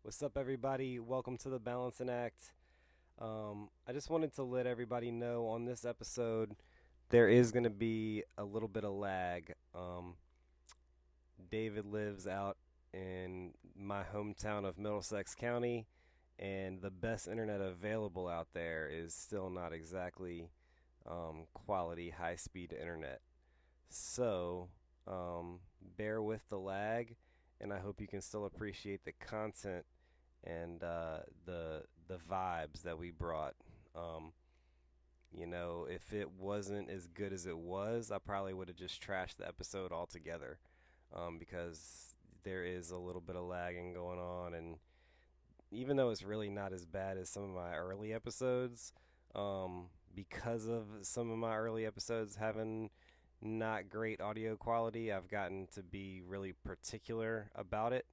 What's up, everybody? Welcome to the Balancing Act. I just wanted to let everybody know on this episode there is going to be a little bit of lag. David lives out in my hometown of Middlesex County, and the best internet available out there is still not exactly quality, high speed internet. So, bear with the lag, and I hope you can still appreciate the content and the vibes that we brought. Um, if it wasn't as good as it was, I probably would have just trashed the episode altogether, because there is a little bit of lagging going on, and even though it's really not as bad as some of my early episodes, because of some of my early episodes having not great audio quality, I've gotten to be really particular about it.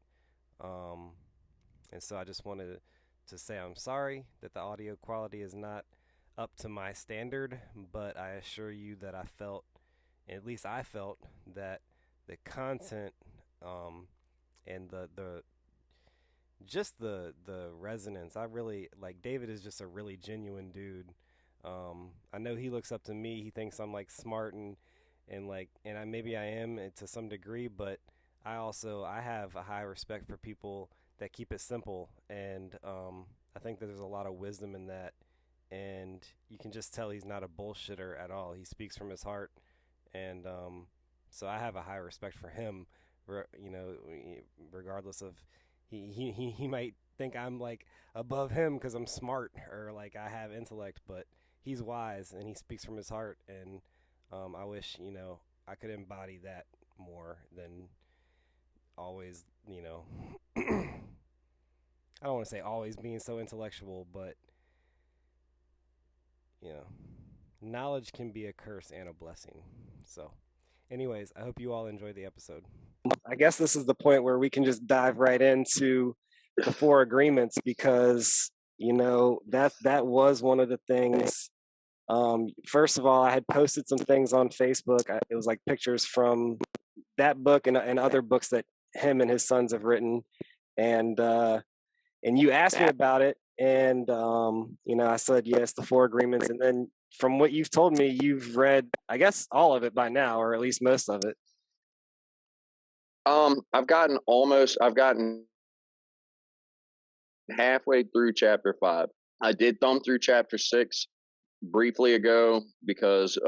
Um, and so I just wanted to say I'm sorry that the audio quality is not up to my standard, but I assure you that at least I felt, that the content, and the just the resonance. I really like David is just a really genuine dude. I know he looks up to me. He thinks I'm like smart and maybe I am to some degree, but I have a high respect for people that keep it simple, and I think that there's a lot of wisdom in that, and you can just tell he's not a bullshitter at all. He speaks from his heart, and so I have a high respect for him. Regardless of he might think I'm like above him because I'm smart or like I have intellect, but he's wise and he speaks from his heart, and I wish I could embody that more than always. I don't want to say always being so intellectual, but you know, knowledge can be a curse and a blessing. So, anyways, I hope you all enjoy the episode. I guess this is the point where we can just dive right into the four agreements, because that was one of the things. First of all, I had posted some things on Facebook. It was like pictures from that book and other books that him and his sons have written, and you asked me about it, and I said yes, the four agreements, and then from what you've told me, you've read, I guess, all of it by now, or at least most of it. I've gotten halfway through chapter 5. I did thumb through chapter 6 briefly ago because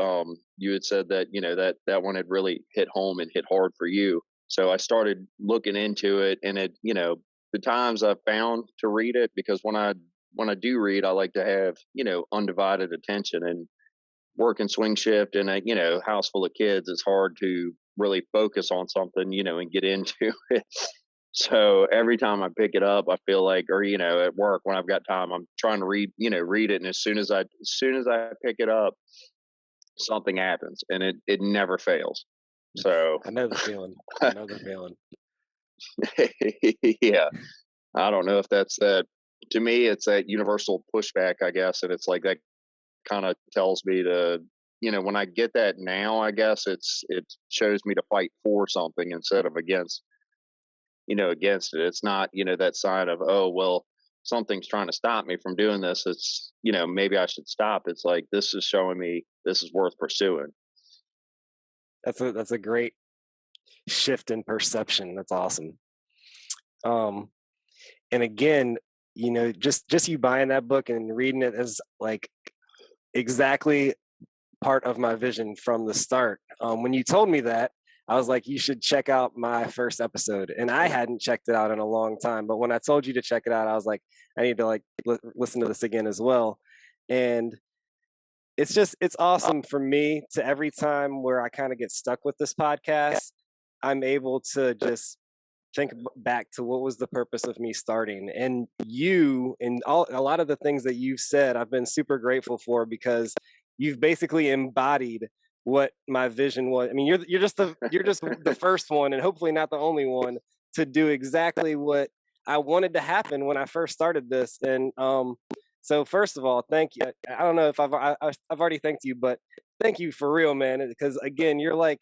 you had said that that one had really hit home and hit hard for you. So I started looking into it, and the times I've found to read it, because when I do read, I like to have undivided attention, and work and swing shift and a house full of kids, it's hard to really focus on something and get into it. So every time I pick it up, I feel like, or at work when I've got time, I'm trying to read it, and as soon as I pick it up, something happens, and it never fails. So I know the feeling. I know the feeling. yeah, I don't know if that's that. To me, it's that universal pushback, I guess, and it's like that kind of tells me to, when I get that now, I guess it shows me to fight for something instead of against it. It's not that sign of, oh well, something's trying to stop me from doing this. It's maybe I should stop. It's like, this is showing me this is worth pursuing. That's a great shift in perception. That's awesome. Um, and again, just you buying that book and reading it is like exactly part of my vision from the start. When you told me that, I was like, you should check out my first episode, and I hadn't checked it out in a long time. But when I told you to check it out, I was like, I need to like listen to this again as well. And it's awesome for me to, every time where I kind of get stuck with this podcast, I'm able to just think back to what was the purpose of me starting. And you and a lot of the things that you've said, I've been super grateful for, because you've basically embodied what my vision was. I mean, you're just the first one, and hopefully not the only one, to do exactly what I wanted to happen when I first started this. And so first of all, thank you. I don't know if I've already thanked you, but thank you for real, man. Because again, you're like,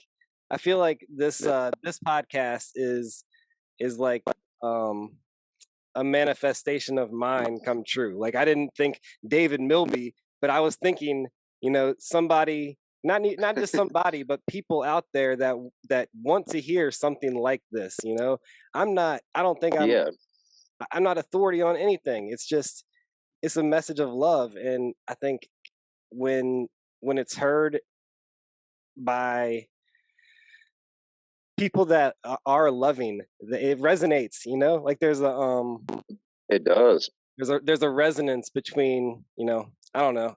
I feel like this podcast is like um a manifestation of mine come true. Like I didn't think David Milby, but I was thinking, somebody, not just somebody, but people out there that want to hear something like this. I don't think Yeah. I'm not authority on anything. It's a message of love, and I think when it's heard by people that are loving, it resonates. Like It does. there's a resonance between, I don't know.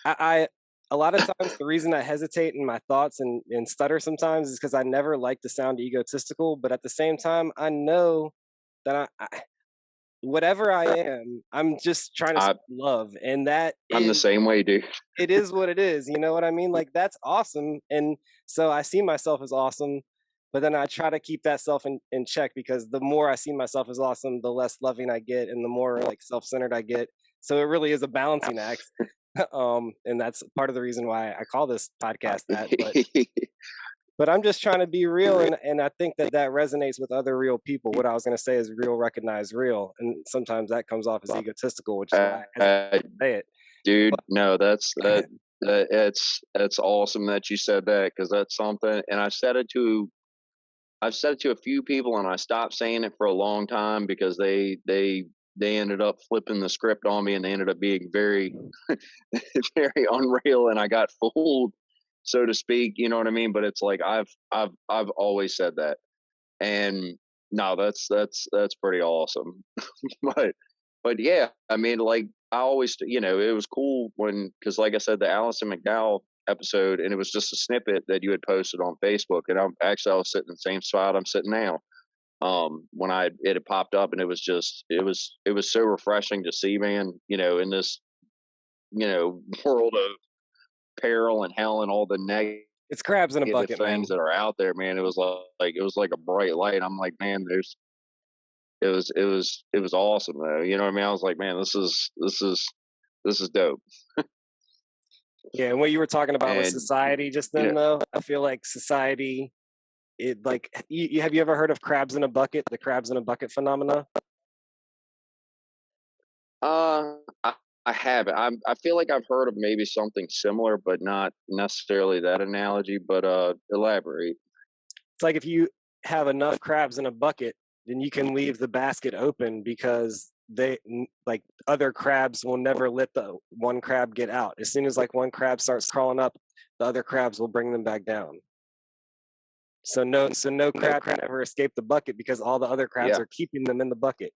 I a lot of times the reason I hesitate in my thoughts and stutter sometimes is because I never like to sound egotistical, but at the same time I know that whatever I am, I'm just trying to I spread love, and that I'm the is, same way, dude. it is what it is. You know what I mean? Like that's awesome, and so I see myself as awesome, but then I try to keep that self in check, because the more I see myself as awesome, the less loving I get, and the more like self-centered I get. So it really is a balancing act. And that's part of the reason why I call this podcast that. But I'm just trying to be real, and I think that resonates with other real people. What I was going to say is real, recognize real, and sometimes that comes off as egotistical, which is why I hesitate to say it. Dude, no, it's awesome that you said that, because that's something, and I've said it to a few people, and I stopped saying it for a long time because they ended up flipping the script on me, and they ended up being very very unreal, and I got fooled, so to speak. You know what I mean? But it's like I've always said that, and no, that's pretty awesome. but yeah, I mean, like I always, it was cool because like I said, the Allison McDowell episode, and it was just a snippet that you had posted on Facebook, and I was sitting in the same spot I'm sitting now. When it had popped up, and it was so refreshing to see, man, in this, world of peril and hell and all the negative It's crabs in a bucket, man. things that are out there, man. It was like a bright light. I'm like, man, it was awesome though. You know what I mean? I was like, man, this is dope. Yeah, and what you were talking about with And society just you then, know, though, I feel like society, like, have you ever heard of crabs in a bucket, the crabs in a bucket phenomena? uh, I, I haven't. I feel like I've heard of maybe something similar, but not necessarily that analogy. But elaborate. It's like if you have enough crabs in a bucket, then you can leave the basket open, because like other crabs will never let the one crab get out. As soon as like one crab starts crawling up, the other crabs will bring them back down. So no crab can ever escape the bucket, because all the other crabs Yeah, are keeping them in the bucket.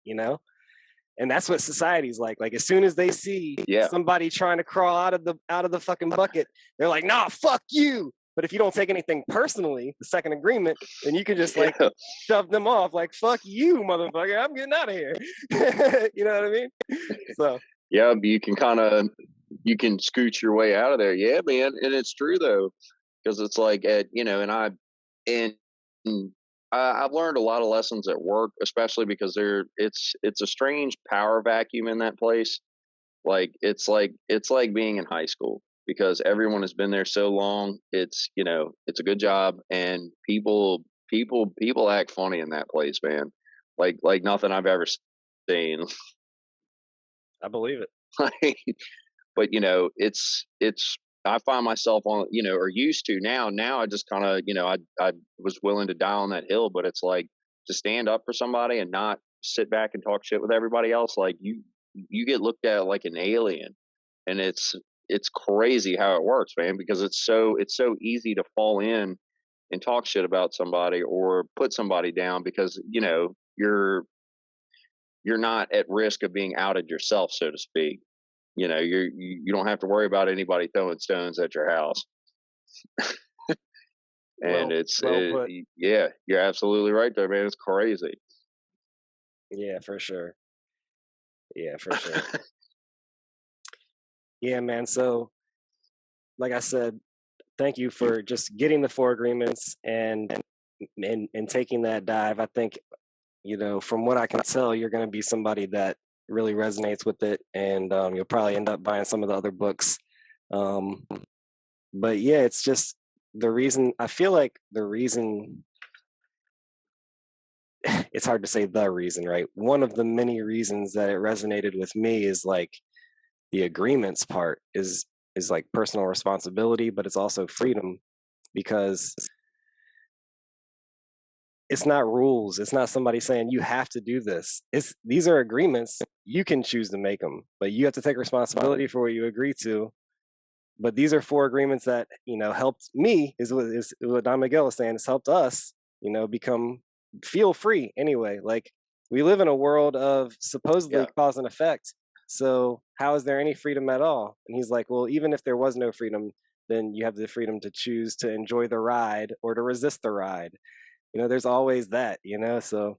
And that's what society's like. Like as soon as they see yeah, somebody trying to crawl out of the fucking bucket, they're like, nah, fuck you. But if you don't take anything personally, the second agreement, then you can just like yeah, shove them off, like, fuck you, motherfucker, I'm getting out of here. You know what I mean? So yeah. You can scoot your way out of there. Yeah, man, and it's true though, because it's like and and I've learned a lot of lessons at work, especially because it's a strange power vacuum in that place. Like it's like being in high school, because everyone has been there so long. It's a good job, and people act funny in that place, man. Like nothing I've ever seen. I believe it. Like, but it's I find myself on, or used to now. I just kind of, I was willing to die on that hill, but it's like to stand up for somebody and not sit back and talk shit with everybody else. Like you get looked at like an alien, and it's crazy how it works, man, because it's so easy to fall in and talk shit about somebody or put somebody down, because you're not at risk of being outed yourself, so to speak. You don't have to worry about anybody throwing stones at your house. And Well put. yeah, you're absolutely right there, man. It's crazy. Yeah, for sure. Yeah, for sure. Yeah, man. So like I said, thank you for just getting the four agreements and taking that dive. I think, from what I can tell, you're going to be somebody that really resonates with it, and you'll probably end up buying some of the other books. Um, but yeah, it's just the reason, I feel like the reason it's hard to say the reason, right? One of the many reasons that it resonated with me is like the agreements part is like personal responsibility, but it's also freedom, because it's not rules. It's not somebody saying you have to do this. It's these are agreements. You can choose to make them, but you have to take responsibility for what you agree to. But these are four agreements that, helped me, is what Don Miguel is saying. It's helped us, become feel free anyway. Like, we live in a world of supposedly Yeah. cause and effect. So how is there any freedom at all? And he's like, well, even if there was no freedom, then you have the freedom to choose to enjoy the ride or to resist the ride. There's always that, so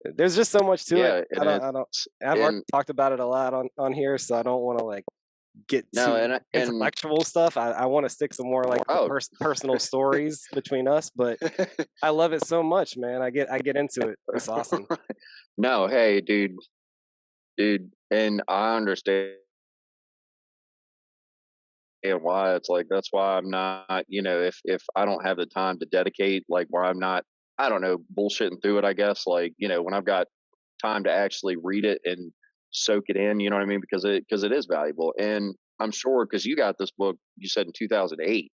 there's just so much to it. Yeah. And I've already and talked about it a lot on here, so I don't want to like get no, too and intellectual stuff. I want to stick some more like the oh, personal stories between us, but I love it so much, man. I get into it. It's awesome. no, hey, dude, and I understand why. It's like that's why I'm not, if I don't have the time to dedicate, like where I'm not, I don't know, bullshitting through it. I guess like when I've got time to actually read it and soak it in, you know what I mean? Because it is valuable, and I'm sure because you got this book, you said in 2008,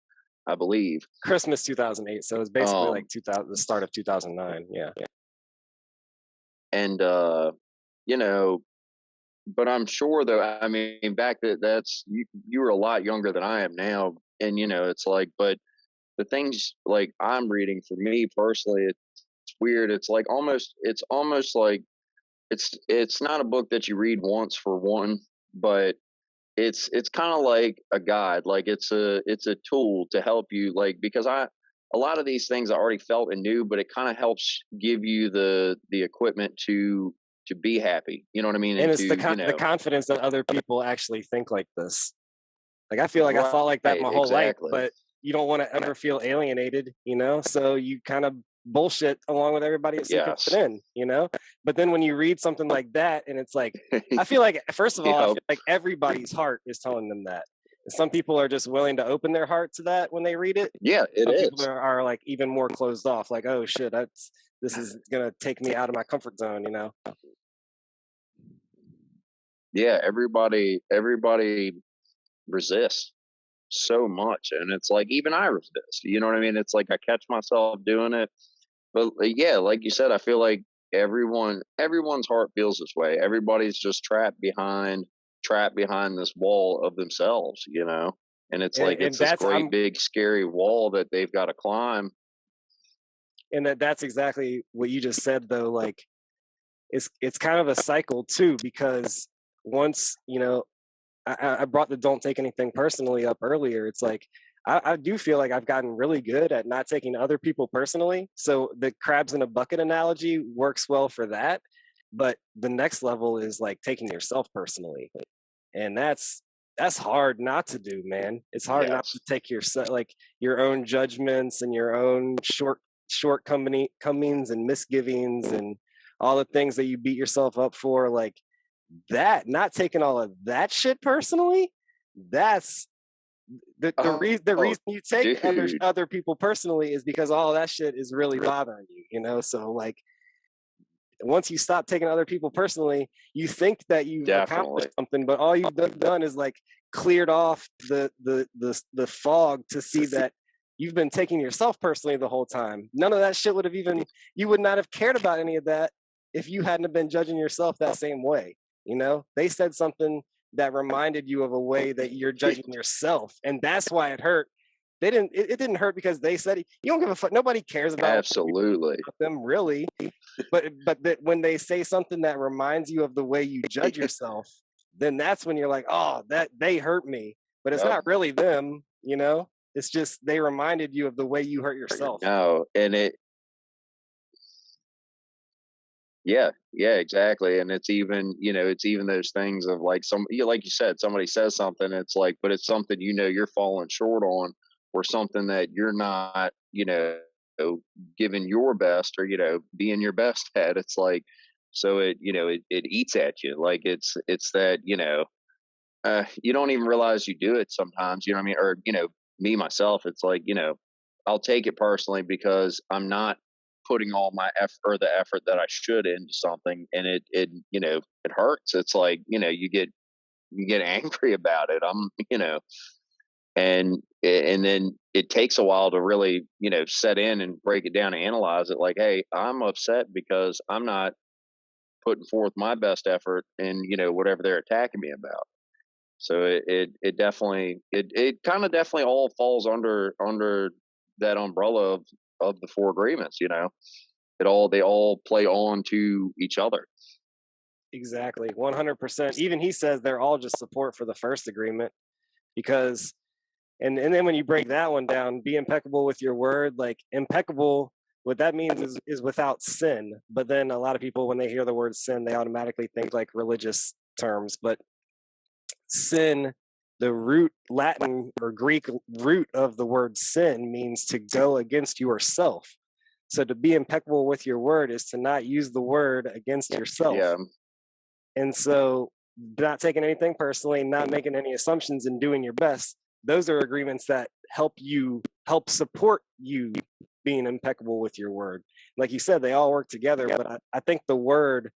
I believe. Christmas 2008, so it's basically like Um, 2000, the start of 2009. Yeah. and you know, but I'm sure though. I mean, back that's you were a lot younger than I am now, and it's like, but the things like I'm reading for me personally, it's weird. It's almost like it's not a book that you read once for one, but it's kind of like a guide. Like it's a tool to help you. Like because a lot of these things I already felt and knew, but it kind of helps give you the equipment to be happy. You know what I mean? And And it's to the confidence that other people actually think like this. Like, I feel like I right, thought like that my whole life, exactly. but you don't want to ever feel alienated, so you kind of bullshit along with everybody else so you can fit Yes. in. But then when you read something like that, and it's like, I feel like, first of all, I Yep. feel like everybody's heart is telling them that. And some people are just willing to open their heart to that when they read it. Yeah, it Some people is. are like even more closed off, like, oh shit, this is gonna take me out of my comfort zone. Yeah, everybody resists so much, and it's like even I resist. You know what I mean? It's like I catch myself doing it, but yeah, like you said, I feel like everyone's heart feels this way. Everybody's just trapped behind this wall of themselves, and it's like And it's this that's great I'm big scary wall that they've got to climb. and that's exactly what you just said, though. Like, it's kind of a cycle too, because once I brought the don't take anything personally up earlier. It's like, I do feel like I've gotten really good at not taking other people personally, so the crabs in a bucket analogy works well for that. But the next level is like taking yourself personally, and that's hard not to do, man. It's hard not to Yes, take your own judgments and your own shortcomings and misgivings and all the things that you beat yourself up for, like that. Not taking all of that shit personally, that's the oh, reason you take dude, other people personally is because all that shit is really bothering you. So like, once you stop taking other people personally, you think that you've accomplished definitely. something, but all you've done is like cleared off the fog to see that you've been taking yourself personally the whole time. None of that shit would have even you would not have cared about any of that if you hadn't have been judging yourself that same way. They said something that reminded you of a way that you're judging yourself, and that's why it hurt. They didn't. It didn't hurt because they said it. You don't give a fuck. Nobody cares about Absolutely. them, really. But that when they say something that reminds you of the way you judge yourself, then that's when you're like, oh, that they hurt me. But it's Yep. not really them. It's just they reminded you of the way you hurt yourself. No, and yeah, yeah, exactly. And it's even those things of like like you said, somebody says something, it's like, but it's something you're falling short on, or something that you're not, giving your best, or being your best at. It's like, so it eats at you. Like it's that you don't even realize you do it sometimes. You know what I mean? Or me myself, it's like I'll take it personally because I'm not putting all my effort or the effort that I should into something, and it it hurts. It's like you get angry about it. And then it takes a while to really set in and break it down and analyze it. Like, hey, I'm upset because I'm not putting forth my best effort in whatever they're attacking me about. So it definitely it kind of definitely all falls under that umbrella of the four agreements. They all play on to each other. Exactly, 100%. Even he says they're all just support for the first agreement, because and then when you break that one down, be impeccable with your word. Like, impeccable, what that means is without sin. But then a lot of people, when they hear the word sin, they automatically think like religious terms. But sin, the root Latin or Greek root of the word sin, means to go against yourself. So to be impeccable with your word is to not use the word against yourself. Yeah. And so, not taking anything personally, not making any assumptions, and doing your best. Those are agreements that help support you being impeccable with your word. Like you said, they all work together. But I think the word,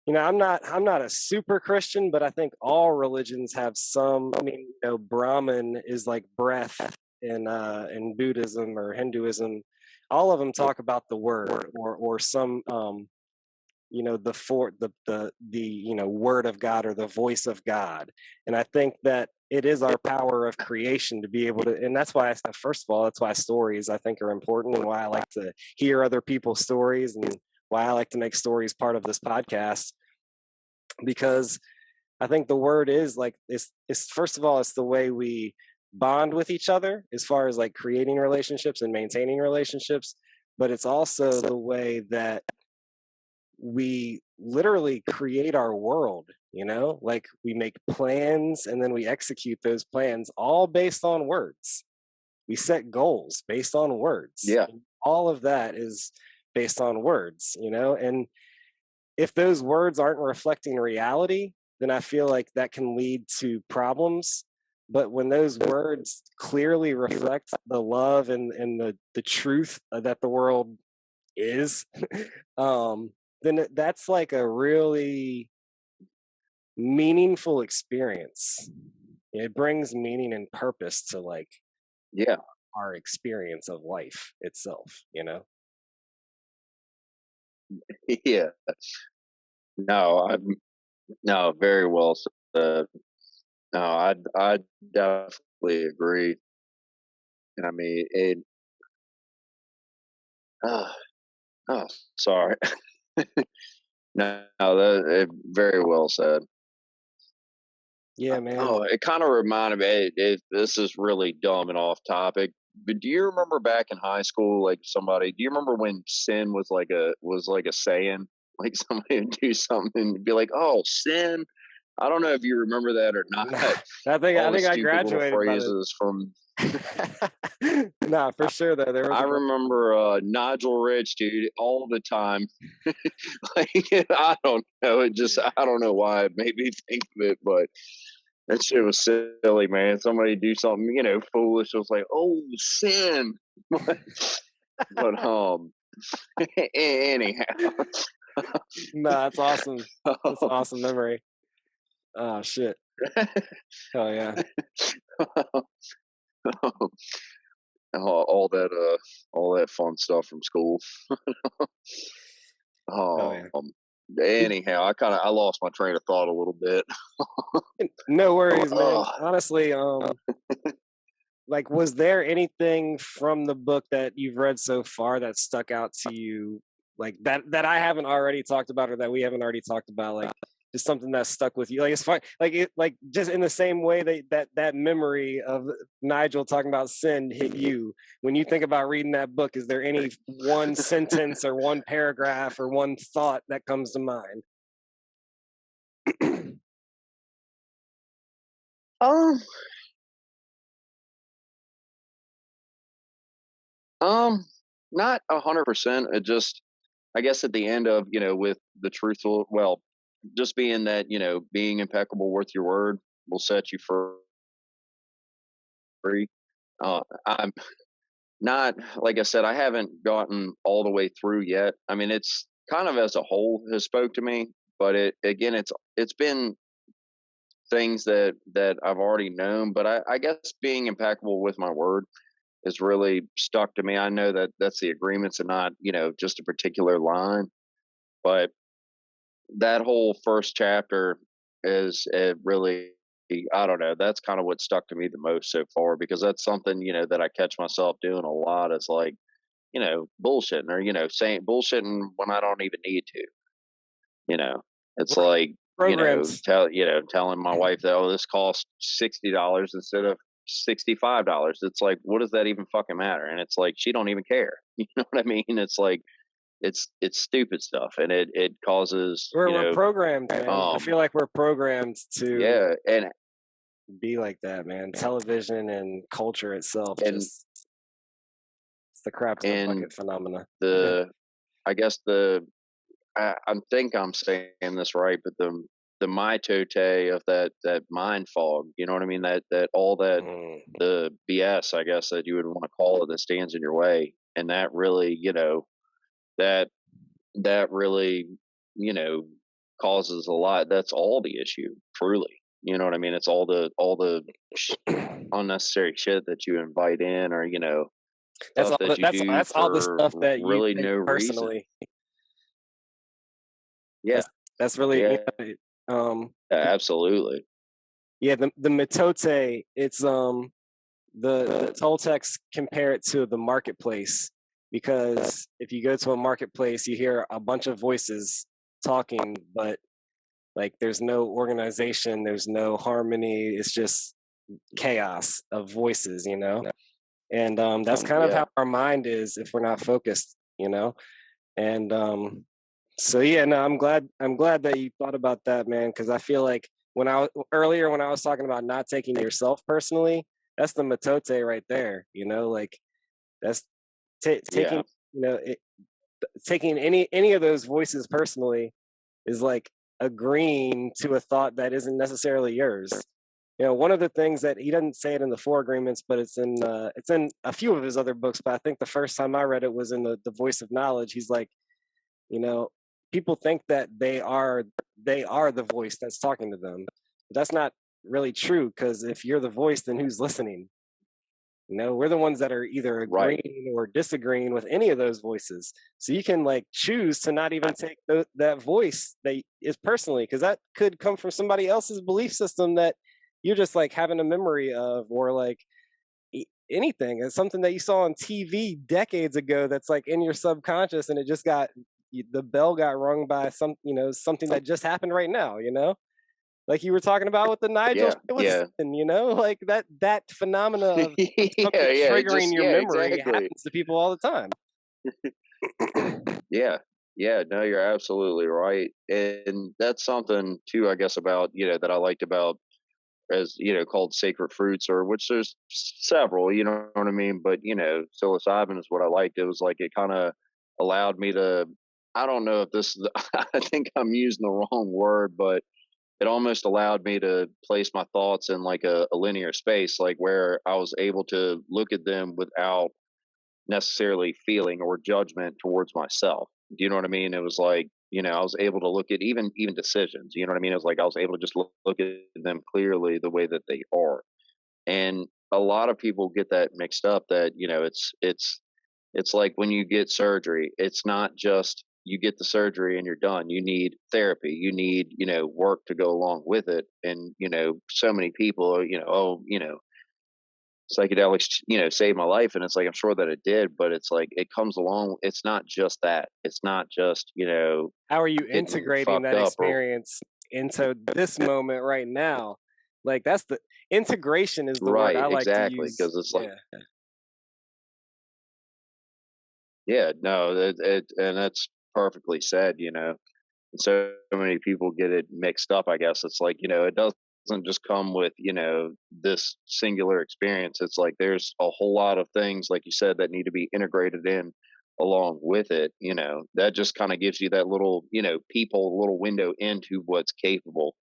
I'm not a super Christian, but I think all religions have some. I mean, Brahman is like breath in Buddhism or Hinduism. All of them talk about the word, or some the word of God or the voice of God. And I think that it is our power of creation to be able to, and that's why first of all, that's why stories I think are important, and why I like to hear other people's stories, and why I like to make stories part of this podcast, because I think the word is like, it's first of all, it's the way we bond with each other as far as like creating relationships and maintaining relationships, but it's also the way that we literally create our world. Like, we make plans and then we execute those plans, all based on words. We set goals based on words. Yeah. All of that is based on words, and if those words aren't reflecting reality, then I feel like that can lead to problems. But when those words clearly reflect the love and the truth that the world is, then that's like a really meaningful experience. It brings meaning and purpose to like Yeah. our experience of life itself. Yeah. No, no, very well said. No, I definitely agree. I mean, uh, oh, sorry. No, very well said. Yeah, man. Oh, it kind of reminded me. This is really dumb and off topic, but do you remember back in high school, like somebody? Do you remember when sin was like a saying? Like somebody would do something and be like, "Oh, sin." I don't know if you remember that or not. I think All I the think I stupid little graduated by the. phrases from. Nah, for sure though. There was I a remember Nigel Rich, dude, all the time. Like, I don't know. I don't know why it made me think of it, but that shit was silly, man. Somebody do something, foolish. It was like, oh, sin. But anyhow. Nah, that's awesome. That's an awesome memory. Oh shit. Hell yeah. All that fun stuff from school. Hell yeah. Um, Did, anyhow, I lost my train of thought a little bit. no worries, man. Oh, Honestly, like, was there anything from the book that you've read so far that stuck out to you, like that I haven't already talked about, or that we haven't already talked about, like just something that stuck with you, like it's fine, like just in the same way that memory of Nigel talking about sin hit you when you think about reading that book? Is there any one sentence or one paragraph or one thought that comes to mind? um, not 100%. It just, I guess, at the end of with the truthful, well, just being that being impeccable with your word will set you free. I'm not like I said, I haven't gotten all the way through yet. I mean, it's kind of as a whole has spoke to me, but it again, it's been things that I've already known. But I guess being impeccable with my word has really stuck to me. I know that that's the agreements and not just a particular line, but that whole first chapter is it really. I don't know. That's kind of what stuck to me the most so far because that's something that I catch myself doing a lot. Is like bullshitting or, saying bullshitting when I don't even need to, you know, it's We're like, programs. telling my wife that, oh, this costs $60 instead of $65. It's like, what does that even fucking matter? And it's like, she don't even care. You know what I mean? It's like, it's stupid stuff. And it causes, We're programmed, man. I um, feel like we're programmed to yeah. be like that, man. Television and culture itself And, just it's the crap in the and bucket phenomena. the, I guess I think I'm saying this right, but the mitote of that mind fog, you know what I mean? That all that Mm. the BS, I guess that you would want to call it, that stands in your way, and that really, that that really, you know, causes a lot. That's all the issue, truly. You know what I mean? It's all the unnecessary shit that you invite in, or That's stuff all. that you do That's all the for stuff that you really take no reason. personally. Yeah, That's really yeah, absolutely. yeah. The mitote. It's the Toltecs compare it to the marketplace because if you go to a marketplace, you hear a bunch of voices talking, but like there's no organization, there's no harmony. It's just chaos of voices, you know. And that's kind of Yeah, how our mind is if we're not focused, you know. And so yeah, no, I'm glad that you thought about that, man, because I feel like earlier when I was talking about not taking yourself personally, that's the matote right there, you know, like that's taking yeah. you know it, taking any of those voices personally is like agreeing to a thought that isn't necessarily yours. You know, one of the things that he doesn't say it in the Four Agreements, but it's in a few of his other books. But I think the first time I read it was in the Voice of Knowledge. He's like, you know, people think that they are the voice that's talking to them. But that's not really true because if you're the voice, then who's listening? You know, we're the ones that are either Right. agreeing or disagreeing with any of those voices. So you can like choose to not even take that voice that is personally, because that could come from somebody else's belief system that you're just like having a memory of, or like anything. It's something that you saw on TV decades ago that's like in your subconscious, and it just got the bell got rung by something that just happened right now. You know, like you were talking about with the Nigel Yeah, yeah. Shillison, you know, like that phenomena of Yeah, something yeah, it triggering just your yeah, memory exactly. happens to people all the time. Yeah. Yeah, no, you're absolutely right. And that's something too, I guess, about, that I liked about, as, called sacred fruits, or which there's several, you know what I mean? But, psilocybin is what I liked. It was like it kind of allowed me to, I don't know if this is, I think I'm using the wrong word, but it almost allowed me to place my thoughts in like a linear space, like where I was able to look at them without necessarily feeling or judgment towards myself. Do you know what I mean? It was like, I was able to look at even decisions. You know what I mean? It was like I was able to just look at them clearly the way that they are. And a lot of people get that mixed up. That it's like when you get surgery, it's not just you get the surgery and you're done. You need therapy. You need work to go along with it. And so many people are oh psychedelics saved my life, and it's like I'm sure that it did, but it's like it comes along, it's not just that, it's not just How are you getting integrating fucked that up or experience into this moment right now? Like that's the integration is the word right, I like to exactly, use. because it's like Yeah. yeah, no, and that's perfectly said. And so many people get it mixed up, I guess. It's like it doesn't just come with this singular experience. It's like there's a whole lot of things, like you said, that need to be integrated in along with it. That just kind of gives you that little people, little window into what's capable,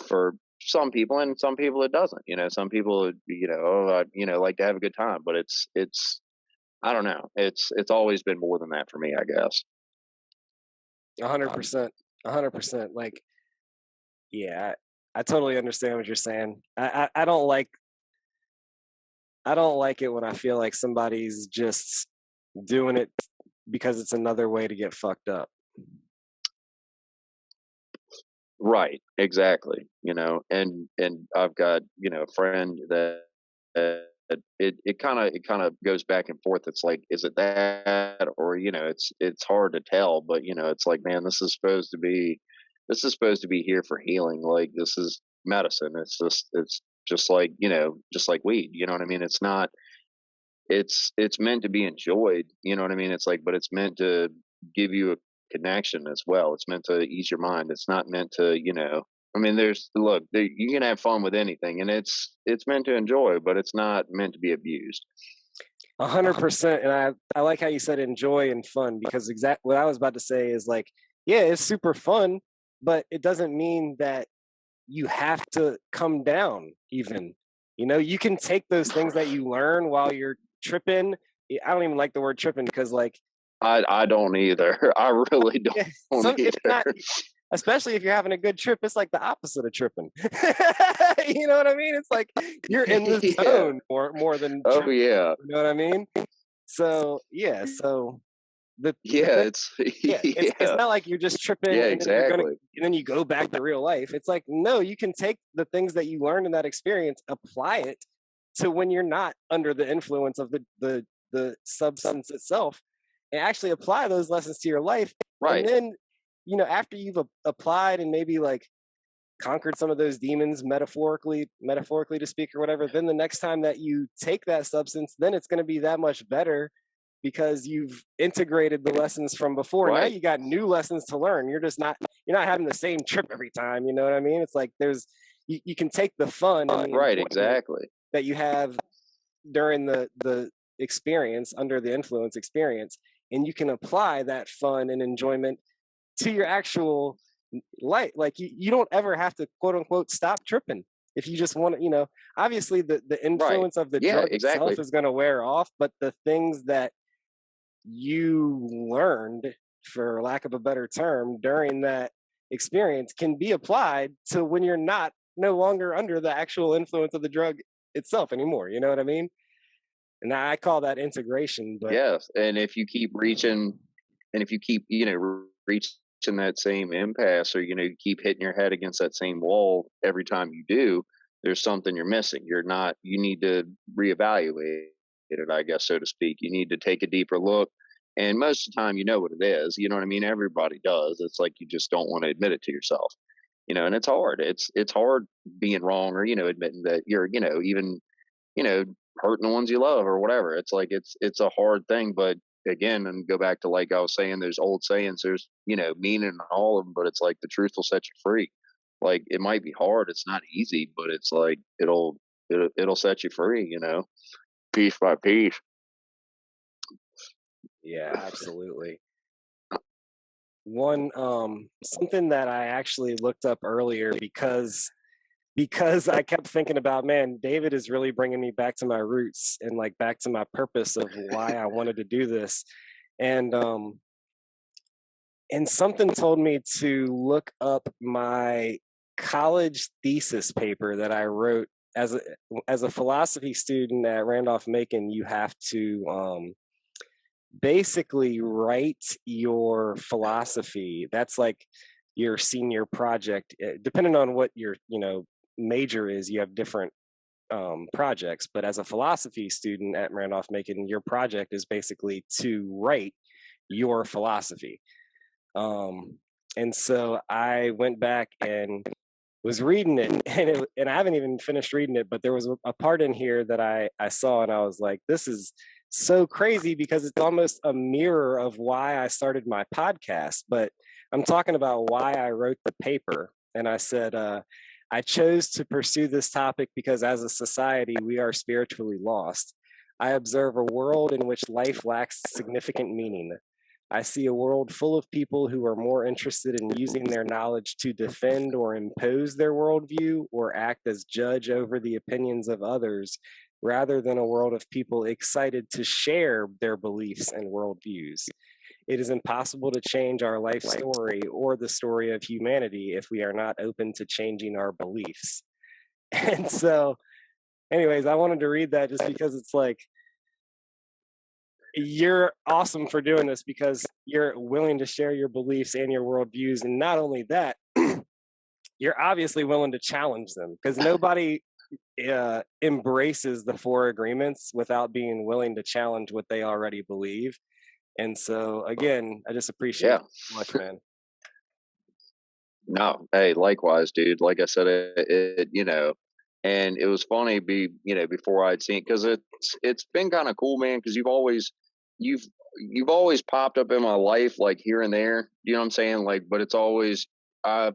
for some people, and some people it doesn't. Some people oh, I, like to have a good time, but it's I don't know. It's always been more than that for me, I guess. 100%. 100%. Like, yeah, I totally understand what you're saying. I don't like it when I feel like somebody's just doing it because it's another way to get fucked up. Right, exactly. And I've got, a friend that it kind of goes back and forth. It's like, is it that, or it's hard to tell, but it's like, man, this is supposed to be here for healing. Like, this is medicine. It's just like, just like weed. You know what I mean? It's not. It's meant to be enjoyed. You know what I mean? It's like, but it's meant to give you a connection as well. It's meant to ease your mind. It's not meant to, I mean, you can have fun with anything, and it's meant to enjoy, but it's not meant to be abused. 100%. And I like how you said enjoy and fun, because exact what I was about to say is like, yeah, it's super fun, but it doesn't mean that you have to come down even. You can take those things that you learn while you're tripping. I don't even like the word tripping because like I don't either. I really don't it's either. not, especially if you're having a good trip, it's like the opposite of tripping. You know what I mean? It's like you're in the Yeah. zone more than Oh tripping. yeah. You know what I mean? So yeah, so the Yeah. thing, It's yeah, it's yeah. not like you're just tripping Yeah. and then Exactly. and then you go back to real life. It's like, no, you can take the things that you learned in that experience, apply it to when you're not under the influence of the substance itself, and actually apply those lessons to your life. And Right. then, after you've applied and maybe like conquered some of those demons, metaphorically to speak, or whatever, then the next time that you take that substance, then it's going to be that much better because you've integrated the lessons from before. Now Right. you got new lessons to learn. You're not having the same trip every time. You know what I mean? It's like you can take the fun and the Right. enjoyment Exactly. that you have during the experience, under the influence experience, and you can apply that fun and enjoyment to your actual life. Like you don't ever have to quote unquote stop tripping if you just want to. Obviously the Right. influence of the Yeah. drug itself Exactly. is going to wear off, but the things that you learned, for lack of a better term, during that experience can be applied to when you're not no longer under the actual influence of the drug itself anymore. You know what I mean? And I call that integration. But Yes. And if you keep reaching, and if you keep, reaching that same impasse, or you keep hitting your head against that same wall every time you do, there's something you're missing. You need to reevaluate it, I guess, so to speak. You need to take a deeper look. And most of the time, you know what it is. You know what I mean? Everybody does. It's like you just don't want to admit it to yourself. And it's hard. It's hard being wrong, or admitting that you're, even, you know, hurting the ones you love or whatever. It's like it's a hard thing, but again, and go back to, like I was saying, there's old sayings, there's meaning in all of them, but it's like the truth will set you free. Like, it might be hard, it's not easy, but it's like it'll set you free, piece by piece. yeah, absolutely. One something that I actually looked up earlier because I kept thinking about, man, David is really bringing me back to my roots and like back to my purpose of why I wanted to do this. And something told me to look up my college thesis paper that I wrote as a philosophy student at Randolph-Macon. You have to basically write your philosophy. That's like your senior project. Depending on what your major is, you have different projects. But as a philosophy student at Randolph-Macon, your project is basically to write your philosophy. And so I went back and was reading it, and I haven't even finished reading it, but there was a part in here that I saw, and I was like, this is so crazy because it's almost a mirror of why I started my podcast. But I'm talking about why I wrote the paper. And I said, I chose to pursue this topic because as a society, we are spiritually lost. I observe a world in which life lacks significant meaning. I see a world full of people who are more interested in using their knowledge to defend or impose their worldview or act as judge over the opinions of others rather than a world of people excited to share their beliefs and worldviews. It is impossible to change our life story or the story of humanity if we are not open to changing our beliefs. And so, anyways, I wanted to read that just because it's like, you're awesome for doing this because you're willing to share your beliefs and your worldviews. And not only that, you're obviously willing to challenge them because nobody embraces the four agreements without being willing to challenge what they already believe. And so, again, I just appreciate Yeah. it so much, man. No, hey, likewise, dude. Like I said, and it was funny, before I'd seen, because it's been kind of cool, man. Because you've you've always popped up in my life, like here and there. You know what I'm saying? Like, but it's always, uh,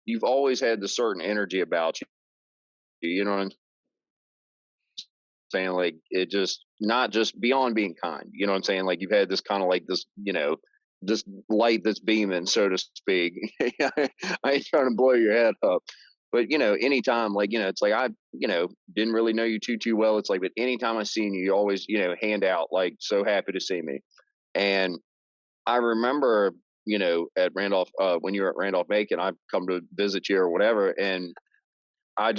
you've always had this certain energy about you. You know what I'm saying? Like, it just not just beyond being kind. You know what I'm saying? Like, you've had this kind of like this, this light that's beaming, so to speak. I ain't trying to blow your head up, but anytime, like, it's like I, didn't really know you too well. It's like, but anytime I seen you, you always, hand out like so happy to see me. And I remember, at Randolph, when you were at Randolph-Macon, I've come to visit you or whatever, and and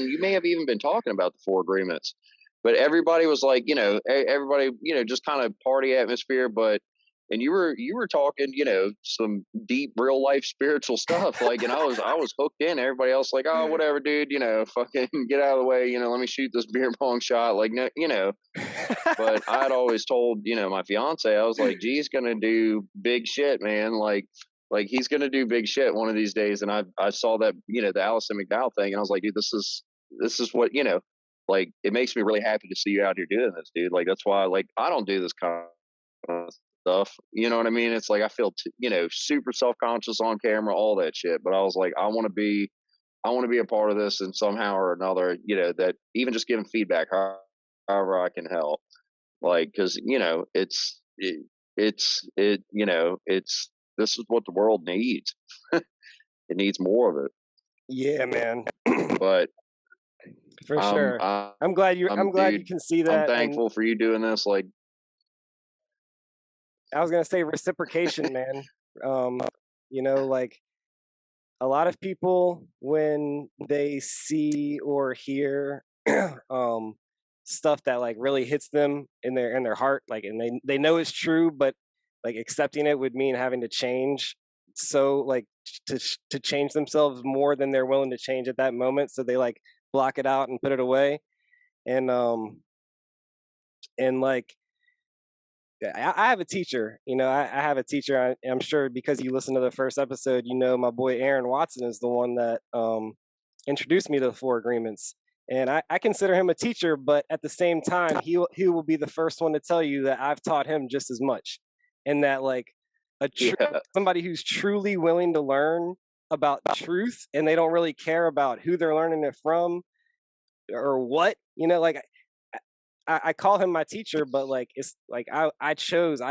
you may have even been talking about the four agreements, but everybody was like, everybody, just kind of party atmosphere, but and you were talking, some deep real life spiritual stuff, like, and I was hooked in. Everybody else like, oh, whatever, dude, fucking get out of the way, let me shoot this beer pong shot, like, no, but I'd always told, my fiance, I was like, G's gonna do big shit, man. Like he's gonna do big shit one of these days. And I saw that, the Allison McDowell thing, and I was like, dude, this is what, like, it makes me really happy to see you out here doing this, dude. Like, that's why, like, I don't do this kind of stuff. You know what I mean? It's like I feel super self-conscious on camera, all that shit. But I was like, I want to be a part of this in somehow or another, that even just giving feedback, however I can help. Like, because it's this is what the world needs. It needs more of it. Yeah, man. But For sure. I'm glad you dude, can see I'm that. And thankful for you doing this. Like, I was gonna say reciprocation, man. Um, like a lot of people when they see or hear um stuff that like really hits them in their heart, like, and they know it's true, but like accepting it would mean having to change, so like to change themselves more than they're willing to change at that moment, so they like block it out and put it away. And like I have a teacher, I have a teacher. I'm sure because you listened to the first episode, my boy Aaron Watson is the one that introduced me to the four agreements. And I consider him a teacher, but at the same time, he will be the first one to tell you that I've taught him just as much. And that like yeah, somebody who's truly willing to learn about truth, and they don't really care about who they're learning it from or what, like I call him my teacher, but like it's like I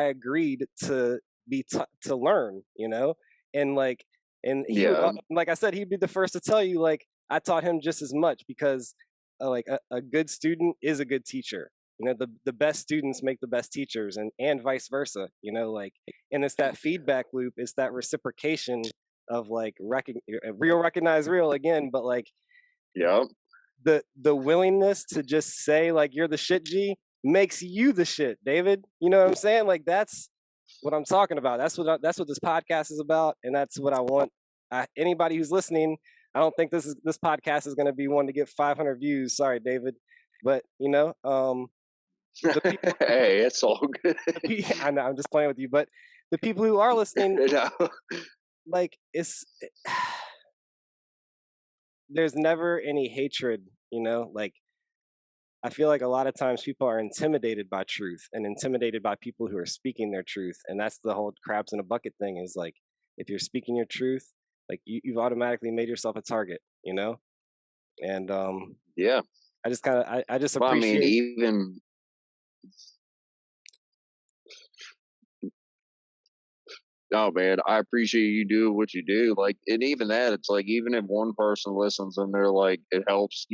agreed to to learn, and like and yeah, like I said, he'd be the first to tell you like I taught him just as much because like a good student is a good teacher. The best students make the best teachers, and vice versa. Like, and it's that feedback loop, it's that reciprocation of like real recognize real again, but like yeah, the willingness to just say like you're the shit, G, makes you the shit, David. You know what I'm saying? Like that's what I'm talking about. That's what this podcast is about, and that's what I want. Anybody who's listening, I don't think this podcast is going to be one to get 500 views. Sorry, David, but the people, hey, it's all good. I know I'm just playing with you, but the people who are listening, You know? like it's there's never any hatred, like I feel like a lot of times people are intimidated by truth and intimidated by people who are speaking their truth. And that's the whole crabs in a bucket thing, is like, if you're speaking your truth, like you've automatically made yourself a target, And Yeah. I just kind of, I just Well, I mean, appreciate. even oh man, I appreciate you do what you do. Like, and even that, it's like even if one person listens and they're like, it helps,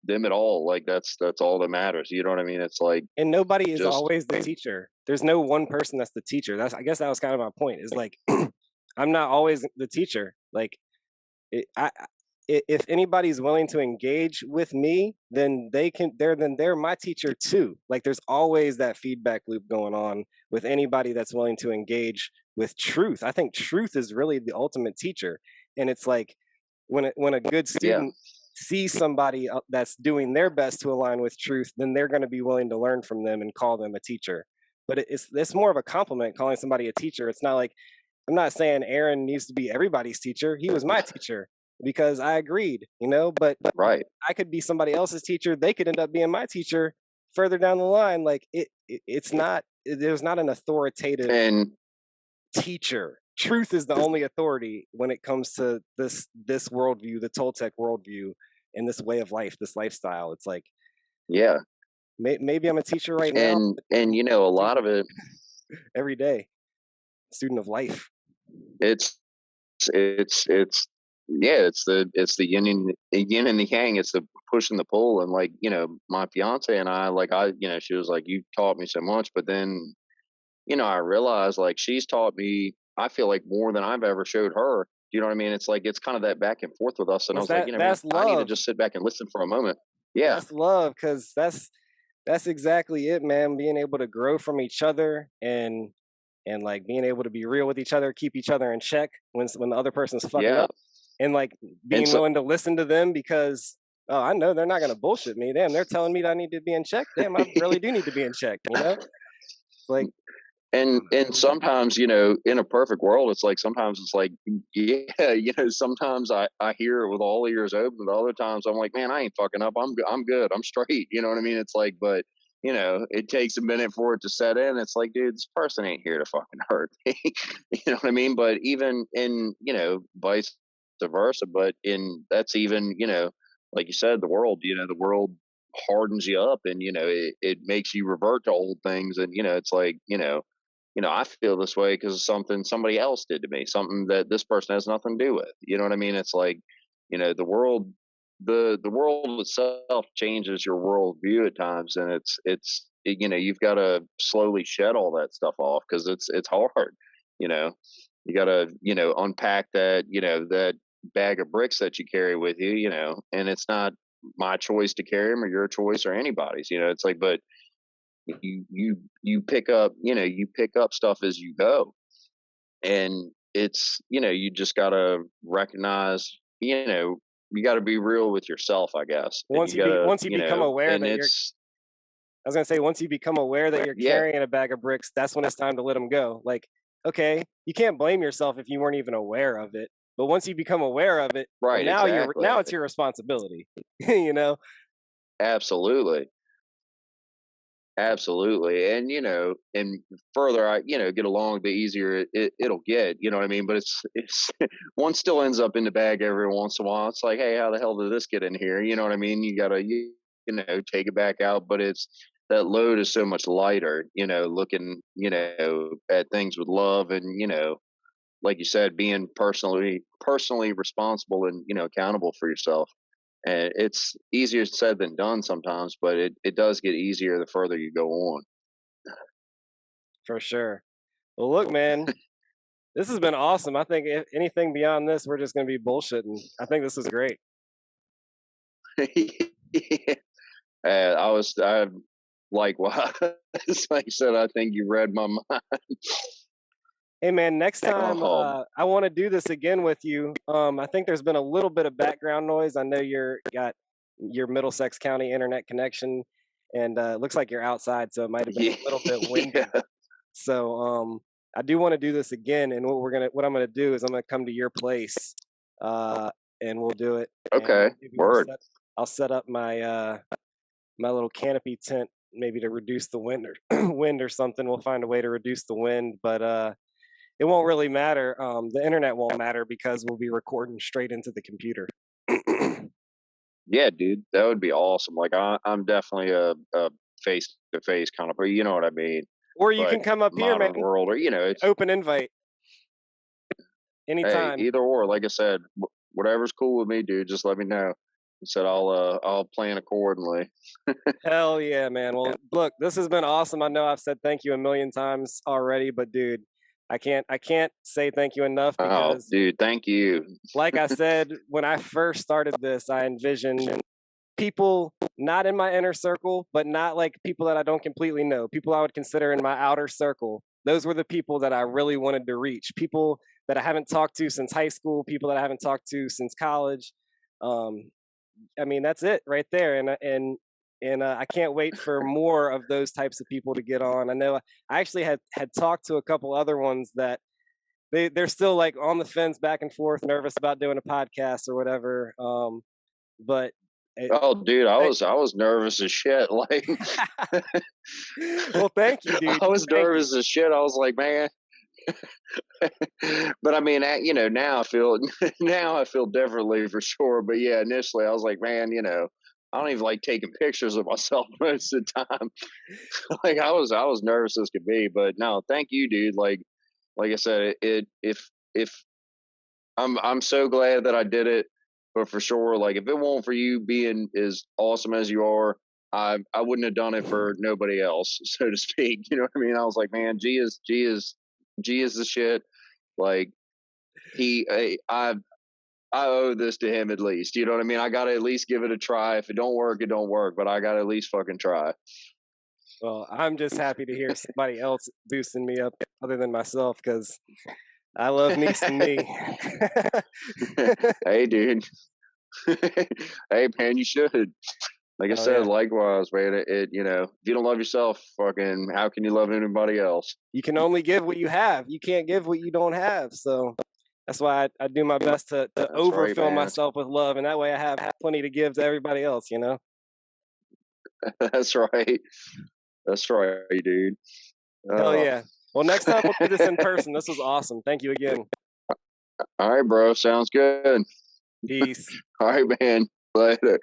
them at all. Like that's all that matters. You know what I mean? It's like And nobody is just always the teacher. There's no one person that's the teacher. That's, I guess that was kind of my point. Is like I'm not always the teacher. Like it, if anybody's willing to engage with me, then they're my teacher too. Like there's always that feedback loop going on with anybody that's willing to engage with truth. I think truth is really the ultimate teacher, and it's like when a good yeah, student sees somebody that's doing their best to align with truth, then they're going to be willing to learn from them and call them a teacher. But it's more of a compliment calling somebody a teacher. It's not like, I'm not saying Aaron needs to be everybody's teacher. He was my teacher because I agreed, but right. I could be somebody else's teacher. They could end up being my teacher further down the line. Like it's not, there's not an authoritative And teacher. Truth is the only authority when it comes to this worldview, the Toltec worldview, and this way of life, this lifestyle. It's like yeah, maybe I'm a teacher right now, and a lot of it, every day, student of life. it's it's yeah, it's the yin and the yang. It's the push and the pull. And like my fiance and I, like she was like, you taught me so much, but then I realized like she's taught me, I feel like more than I've ever showed her. You know what I mean? It's like it's kind of that back and forth with us. And I What's was like, that? man, That's I need to love. just sit back and listen for a moment. Yeah, That's love, because that's exactly it, man. Being able to grow from each other, and like being able to be real with each other, keep each other in check when the other person's fucking yeah. up, and like And being so willing to listen to them because, oh, I know they're not gonna bullshit me. Damn, they're telling me that I need to be in check. Damn, I really do need to be in check. It's like, and sometimes in a perfect world, it's like sometimes it's like yeah, sometimes I hear it with all ears open, but other times I'm like, man, I ain't fucking up. I'm good. I'm straight. You know what I mean? It's like, but it takes a minute for it to set in. It's like, dude, this person ain't here to fucking hurt me. You know what I mean? But even in vice versa, but in that's even like you said, the world, the world hardens you up, and it makes you revert to old things. And it's like I feel this way because of something somebody else did to me, something that this person has nothing to do with. You know what I mean? It's like, the world, the world itself changes your worldview at times, and you've got to slowly shed all that stuff off because it's hard. You know, you got to unpack that that bag of bricks that you carry with you. And it's not my choice to carry them or your choice or anybody's. It's like, but you pick up you pick up stuff as you go. And it's you just gotta recognize, you gotta be real with yourself, I guess. And you gotta once you become aware and that you're, it's I was gonna say, once you become aware that you're yeah, carrying a bag of bricks, that's when it's time to let them go. Like, okay, you can't blame yourself if you weren't even aware of it. But once you become aware of it, well, right, now exactly, it's your responsibility. you know, absolutely, absolutely. And and further I get along, the easier it'll get. You know what I mean? But it's one still ends up in the bag every once in a while. It's like, hey, how the hell did this get in here? You know what I mean? You gotta take it back out. But it's that load is so much lighter, looking at things with love. And like you said, being personally responsible and accountable for yourself. And it's easier said than done sometimes, but it does get easier the further you go on. for sure. Well, look, man, this has been awesome. I think if anything beyond this, we're just gonna be bullshitting. I think this is great. Yeah. I like wow. It's like I said, I think you read my mind. Hey, man, next time Um, I want to do this again with you. I think there's been a little bit of background noise. I know you're got your Middlesex County internet connection, and it looks like you're outside, so it might have been yeah, a little bit windy. yeah. So I do want to do this again, and what I'm gonna do is I'm gonna come to your place, uh, and we'll do it. And Okay, maybe word. I'll set up my little canopy tent, maybe to reduce the wind or wind or something. We'll find a way to reduce the wind, but it won't really matter. The internet won't matter because we'll be recording straight into the computer. Yeah, dude, that would be awesome. Like I'm definitely a face to face kind of, you know what I mean? Or you But can come up here, modern man. world, or it's Open invite hey, anytime. either or. Like I said, whatever's cool with me, dude. Just let me know. I said I'll plan accordingly. Hell yeah, man. Well, look, this has been awesome. I know I've said thank you a million times already, but dude, I can't say thank you enough Oh, because dude, thank you. like I said, when I first started this, I envisioned people not in my inner circle, but not like people that I don't completely know, people I would consider in my outer circle. Those were the people that I really wanted to reach, people that I haven't talked to since high school, people that I haven't talked to since college. Um, I mean, that's it right there. And I can't wait for more of those types of people to get on. I know I actually had talked to a couple other ones that they're still like on the fence, back and forth, nervous about doing a podcast or whatever. But it, Oh, dude, I thank, was I was nervous as shit. Like well, thank you, dude. I was Thank you. nervous as shit. I was like, man. But I mean, now I feel now I feel differently for sure. But yeah, initially I was like, man, I don't even like taking pictures of myself most of the time. Like I was nervous as could be. But no, thank you, dude. Like I said, if I'm so glad that I did it. But for sure, like if it weren't for you being as awesome as you are, I wouldn't have done it for nobody else, so to speak. You know what I mean? I was like, man, G is the shit. Like he, I owe this to him at least. You know what I mean? I got to at least give it a try. If it don't work, it don't work. But I got to at least fucking try. Well, I'm just happy to hear somebody else boosting me up other than myself because I love me some me. Hey, dude. Hey, man, you should. Like I Oh said, yeah. likewise, man. If you don't love yourself, fucking, how can you love anybody else? You can only give what you have. You can't give what you don't have. So that's why I do my best to That's right, overfill man. myself with love, and that way I have plenty to give to everybody else. You know. That's right. That's right, dude. Hell Oh. yeah. Well, next time we'll do this in person. This was awesome. Thank you again. All right, bro. Sounds good. Peace. All right, man. Later.